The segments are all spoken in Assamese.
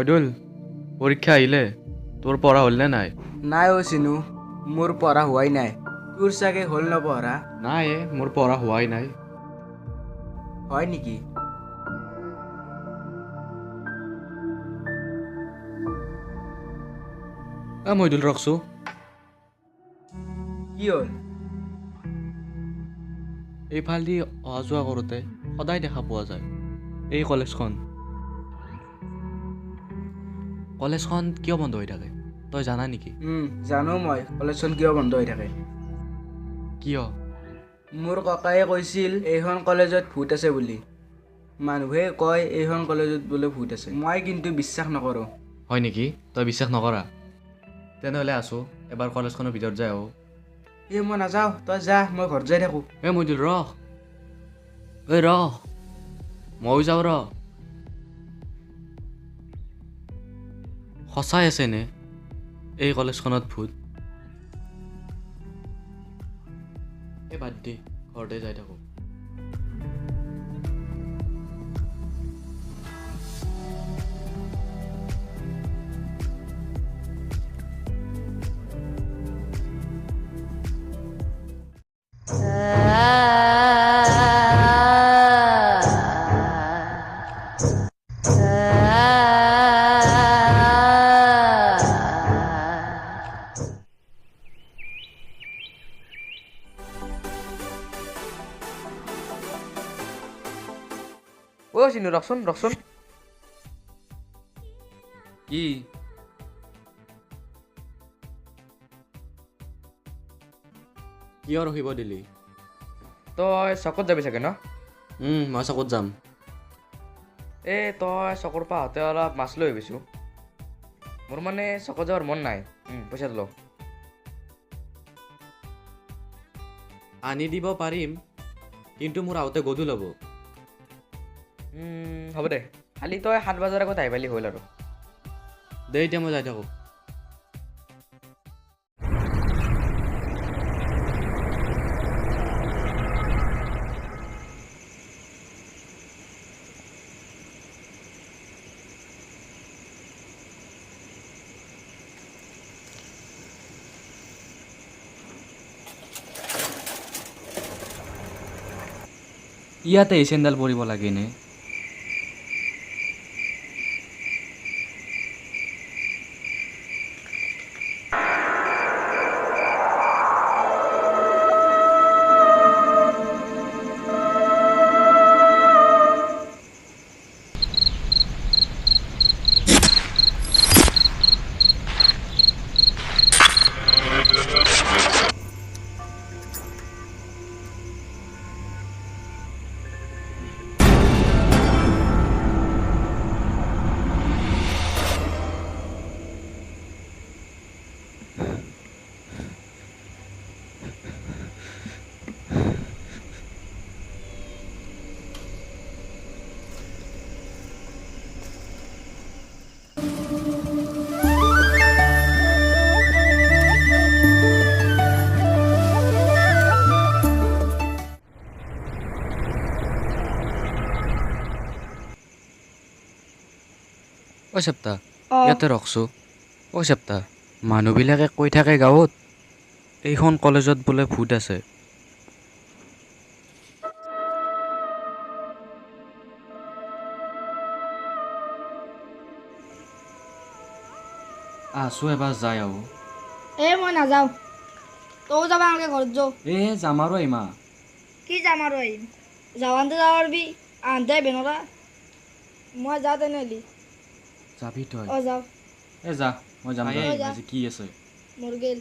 মইদুল পৰীক্ষা আহিলে তোৰ পঢ়া হ'ল নে নাই? নাই অ' চিনু, মোৰ পঢ়া হোৱাই নাই। তোৰ চাগে হ'ল ন পঢ়া? নাই মোৰ পঢ়া হোৱাই নাই। হয় নেকি? মইদুল ৰখছো। কি হ'ল? এইফালেদি অহা যোৱা কৰোঁতে সদায় দেখা পোৱা যায় এই কলেজখন কিয় বন্ধ হৈ থাকে তই জানা নেকি? জানো মই কলেজখন কিয় বন্ধ হৈ থাকে। কিয়? মোৰ ককায়ে কৈছিল এইখন কলেজত ভূত আছে বুলি। মানুহে কয় এইখন কলেজত বোলে ভূত আছে, মই কিন্তু বিশ্বাস নকৰোঁ। হয় নেকি? তই বিশ্বাস নকৰা? তেনেহ'লে আছোঁ এবাৰ কলেজখনৰ ভিতৰত যায় আহোঁ। মই নাযাওঁ, তই যা, মই ঘৰত যাই থাকোঁ। মইদুল ৰহ, ময়ো যাওঁ ৰ। সঁচাই আছে নে এই কলেজখনত ভূত? বাদ দি ঘৰতে যাই থাকোঁ। চিনু ৰখচোন। কি? কিয় ৰখিব দিলি? তই চকত যাবি চাগে ন? মই চকত যাম। তই চকৰ পৰা আহোঁতে অলপ মাছ লৈ আহিবিছোঁ। মোৰ মানে চকত যাবৰ মন নাই। পইচাটো ল। আনি দিব পাৰিম, কিন্তু মোৰ আহোঁতে গধূল হ'ব। হ'ব দে, খালি তই 7 বজাৰ আগত আহি পালি হ'ল আৰু। দে এতিয়া মই যাই থাকোঁ। ইয়াতে এই চেণ্ডেল পৰিব লাগেনে? চেপ্তা ইয়াতে ৰখছো। চেপ্তা মানুহবিলাকে কৈ থাকে গাঁৱত এইখন কলেজত বোলে ভূত আছে। আছো এবাৰ যাই আহোঁ। মই নাযাওঁ, তইও যাবা নালাগে, ঘৰত যাওঁ। যাম আৰু ইমা। কি যাম আৰু আহিম, যাৱানতে যাব পাৰিবি, আহোঁতে আহিব নৰা। মই যাওঁ তেনেহ'লে। যাবি তই? যাওঁ। যা মই যাম। যা। আজি কি আছে? মোৰ গেল।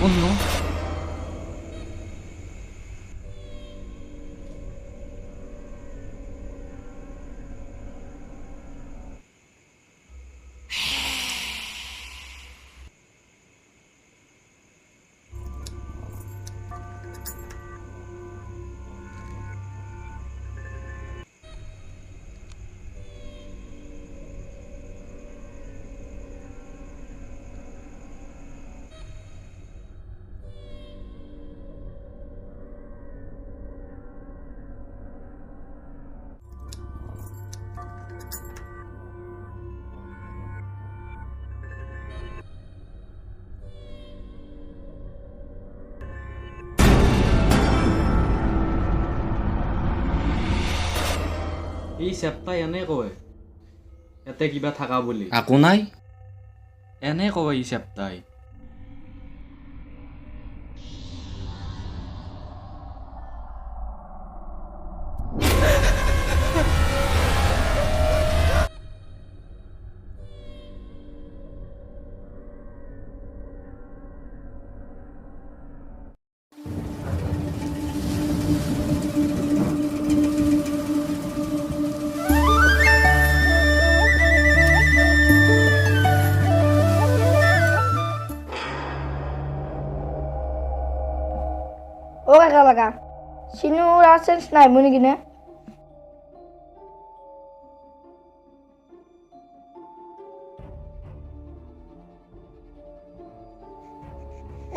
কোননো? এই চেপ্তাই এনে কয় ইয়াতে কিবা থাকা বুলি একো নাই। এনে কয় ই চেপ্তাই। অ' কাকা লগা চিনুৰ আৰু চেঞ্চ নাহিব নেকি নে?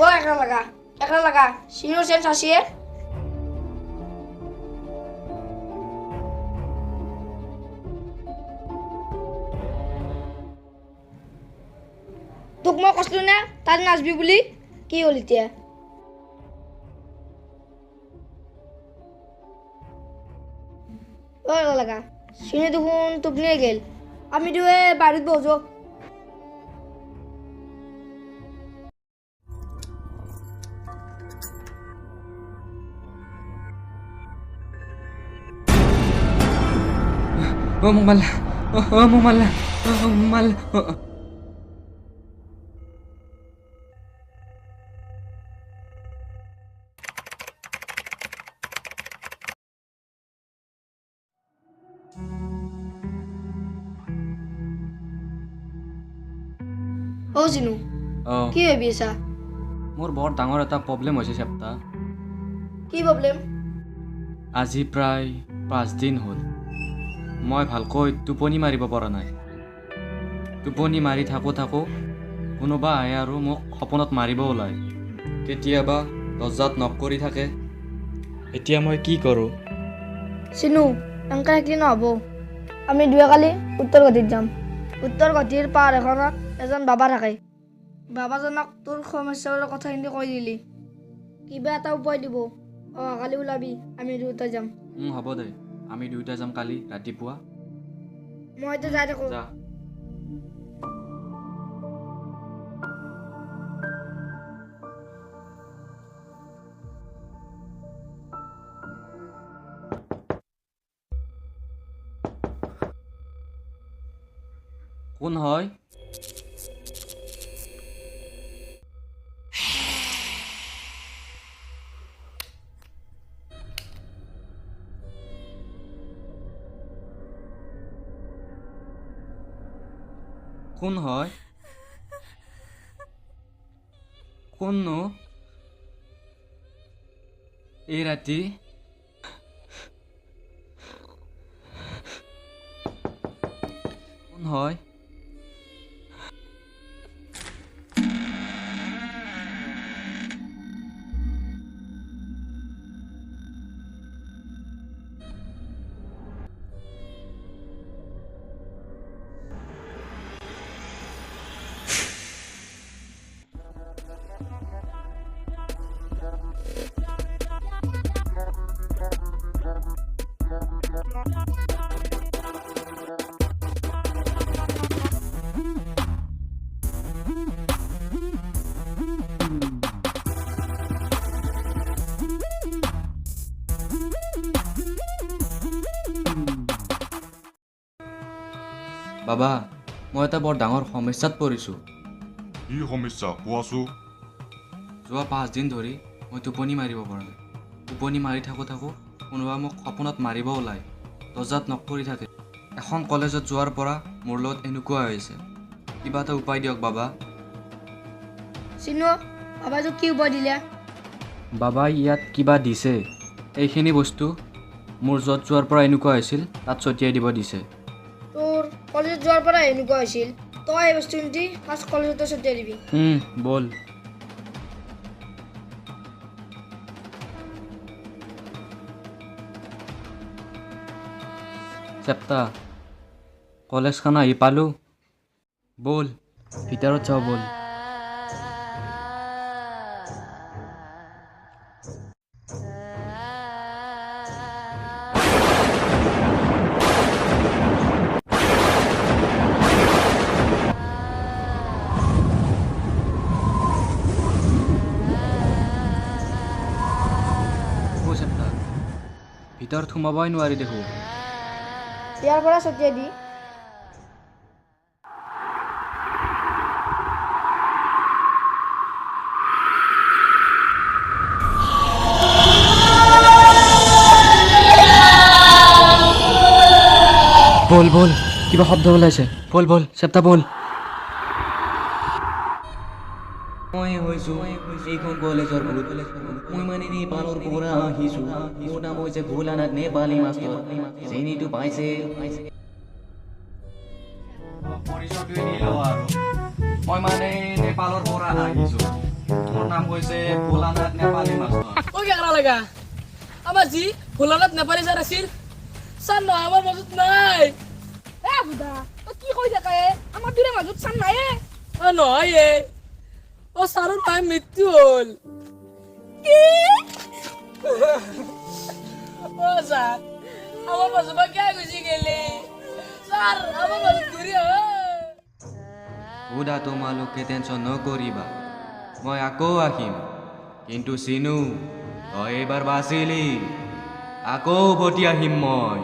অ' একলা লগা চিনুৰ চেঞ্চ আছে? তোক মই কৈছিলো নে তাত নাচবি বুলি, কি হ'ল এতিয়া? অ' একলা লগা চিনু দেখোন টোপনিয়ে গেল, আমি দুয়ে বাৰীত বহো। মোক মাৰলা মোক মাৰলা মাৰলা অ' চিনু অঁ কি ভাবি আছা? মোৰ বৰ ডাঙৰ এটা প্ৰব্লেম হৈছে চেপ্তা। কি প্ৰব্লেম? আজি প্ৰায় 5 দিন হ'ল মই ভালকৈ টোপনি মাৰিব পৰা নাই। টোপনি মাৰি থাকোঁ কোনোবা আহে আৰু মোক সপোনত মাৰিব ওলায়। কেতিয়াবা দৰ্জাত নক কৰি থাকে। এতিয়া মই কি কৰোঁ? চিনু এনেকৈ থাকিলে নহ'ব, আমি দুয়ে কালি উত্তৰ গুৱাহাটীত যাম। উত্তৰ গুৱাহাটীৰ পাহাৰ এখনত এজন বাবা থাকে। বাবাজনক তোৰ সমস্যাৰ কথাখিনি কৈ দিলি কিবা এটা উপায় দিব। অহাকালি ওলাবি, আমি দুয়োটা যাম। হ'ব দে, আমি দুয়োটা যাম কালি ৰাতিপুৱা। মই এতিয়া যাই থাকোঁ। যা। কোন হয়? কোন হয়? কোননো এই ৰাতি? কোন হয়? বাবা, মই এটা বৰ ডাঙৰ সমস্যাত পৰিছোঁ। কি সমস্যা কোৱাচোন? যোৱা 5 দিন ধৰি মই টোপনি মাৰিব পৰা নাই। টোপনি মাৰি থাকোঁ কোনোবা মোক সপোনত মাৰিব ওলায়। দৰ্জাত নক কৰি থাকে। এখন কলেজত যোৱাৰ পৰা মোৰ লগত এনেকুৱা হৈছে। কিবা এটা উপায় দিয়ক বাবা। চিনু বাবাই তোক কি উপায় দিলে? বাবাই ইয়াত কিবা দিছে। এইখিনি বস্তু মোৰ য'ত যোৱাৰ পৰা এনেকুৱা হৈছিল তাত ছটিয়াই দিব দিছে। তোৰ কলেজত যোৱাৰ পৰা এনেকুৱা হৈছিল, তই এই বস্তুখিনি ফাৰ্ষ্ট কলেজতে ছটিয়াই দিবি। বল। চেপ্তা, কলেজখন আহি পালোঁ। বল ভিতৰত যাওঁ বল। ভিতৰত সোমাবই নোৱাৰি দেখোঁ। ইয়াৰ পৰা ছটিয়াই দি বল বল কিবা শব্দ ওলাইছে। বল বল চেপ্তা বল। মই হৈছোঁ এইখন কলেজৰ ভূত। মই মানে নেপালৰ পৰা আহিছোঁ। মোৰ নাম হৈছে ভোলানাথ নেপালী মাষ্টৰ। চিনিটো পাইছে? মই মানে নেপালৰ পৰা আহিছোঁ। মোৰ নাম হৈছে ভোলানাথ নেপালী মাষ্টৰ। ও কেকৰা লাগা আমাৰ যি ভোলানাথ নেপালী ছাৰ আছিল ছাৰ নহয় আমাৰ মাজত নাই এ বুদা তই কি কৈ থাকা আমাৰ দুৰে মাজত ছাৰ নাই নহয় ও ছাৰৰ মায়ে মৃত্যু হ'ল কি ও ছাৰ আমাৰ বাবা क्या गुजी गेले सर আমাৰ বাবা ঘুৰি সুধা তোমালোকে টেনশ্যন নকৰিবা, মই আকৌ আহিম। কিন্তু চিনু তই এইবাৰ বাচিলি, আকৌ উভতি আহিম মই।